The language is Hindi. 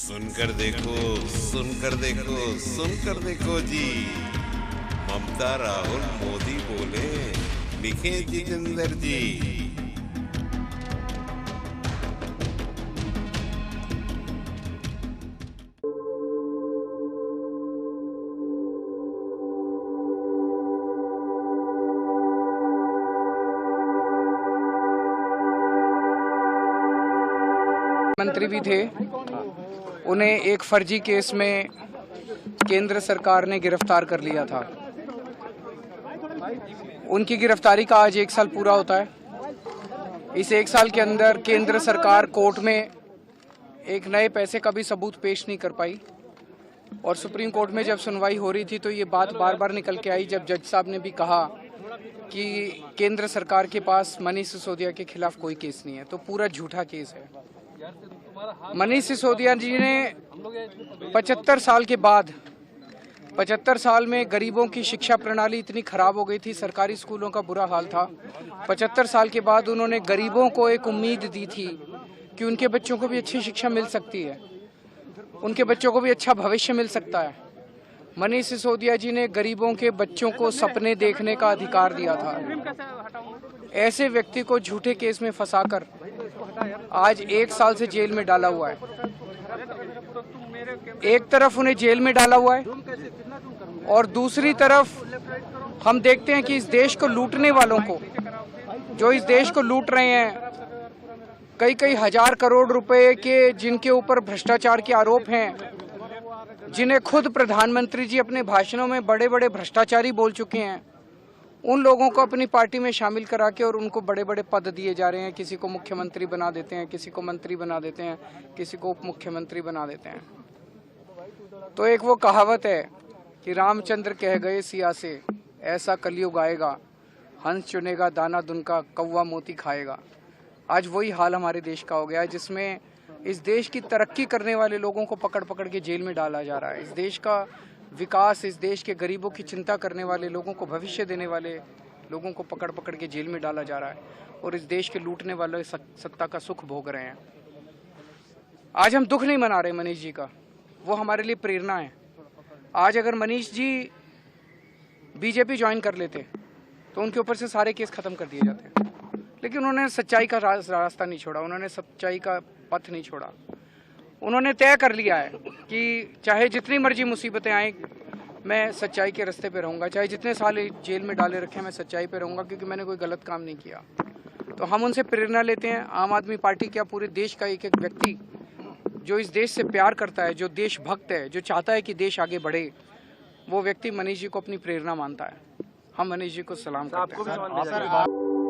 सुनकर देखो, सुनकर देखो, सुनकर देखो जी। ममता राहुल मोदी बोले, लिखे जितेंद्र जी। मंत्री भी थे, उन्हें एक फर्जी केस में केंद्र सरकार ने गिरफ्तार कर लिया था। उनकी गिरफ्तारी का आज 1 साल पूरा होता है। इस 1 साल के अंदर केंद्र सरकार कोर्ट में एक नए पैसे का भी सबूत पेश नहीं कर पाई और सुप्रीम कोर्ट में जब सुनवाई हो रही थी तो ये बात बार बार निकल के आई, जब जज साहब ने भी कहा कि केंद्र सरकार के पास मनीष सिसोदिया के खिलाफ कोई केस नहीं है, तो पूरा झूठा केस है। मनीष सिसोदिया जी ने 75 साल के बाद, 75 साल में गरीबों की शिक्षा प्रणाली इतनी खराब हो गई थी, सरकारी स्कूलों का बुरा हाल था। 75 साल के बाद उन्होंने गरीबों को एक उम्मीद दी थी कि उनके बच्चों को भी अच्छी शिक्षा मिल सकती है, उनके बच्चों को भी अच्छा भविष्य मिल सकता है। मनीष सिसोदिया जी ने गरीबों के बच्चों को सपने देखने का अधिकार दिया था। ऐसे व्यक्ति को झूठे केस में फंसाकर आज 1 साल से जेल में डाला हुआ है। एक तरफ उन्हें जेल में डाला हुआ है और दूसरी तरफ हम देखते हैं कि इस देश को लूटने वालों को, जो इस देश को लूट रहे हैं, कई कई हजार करोड़ रुपए के जिनके ऊपर भ्रष्टाचार के आरोप हैं, जिन्हें खुद प्रधानमंत्री जी अपने भाषणों में बड़े बड़े भ्रष्टाचारी बोल चुके हैं, उन लोगों को अपनी पार्टी में शामिल करा के और उनको बड़े बड़े पद दिए जा रहे हैं। किसी को मुख्यमंत्री बना देते हैं, किसी को मंत्री बना देते हैं, किसी को उप मुख्यमंत्री बना देते हैं। तो एक वो कहावत है कि रामचंद्र कह गए सिया से, ऐसा कलयुग आएगा, हंस चुनेगा दाना दुनका, कौवा मोती खाएगा। आज वही हाल हमारे देश का हो गया है, जिसमें इस देश की तरक्की करने वाले लोगों को पकड़ पकड़ के जेल में डाला जा रहा है। इस देश का विकास, इस देश के गरीबों की चिंता करने वाले लोगों को, भविष्य देने वाले लोगों को पकड़ पकड़ के जेल में डाला जा रहा है और इस देश के लूटने वाले सत्ता का सुख भोग रहे हैं। आज हम दुख नहीं मना रहे मनीष जी का, वो हमारे लिए प्रेरणा है। आज अगर मनीष जी बीजेपी ज्वाइन कर लेते तो उनके ऊपर से सारे केस खत्म कर दिए जाते, लेकिन उन्होंने सच्चाई का रास्ता नहीं छोड़ा, उन्होंने सच्चाई का पथ नहीं छोड़ा। उन्होंने तय कर लिया है कि चाहे जितनी मर्जी मुसीबतें आए, मैं सच्चाई के रास्ते पे रहूंगा। चाहे जितने साल जेल में डाले रखे, मैं सच्चाई पे रहूंगा, क्योंकि मैंने कोई गलत काम नहीं किया। तो हम उनसे प्रेरणा लेते हैं। आम आदमी पार्टी क्या, पूरे देश का एक एक व्यक्ति जो इस देश से प्यार करता है, जो देशभक्त है, जो चाहता है कि देश आगे बढ़े, वो व्यक्ति मनीष जी को अपनी प्रेरणा मानता है। हम मनीष जी को सलाम करते हैं।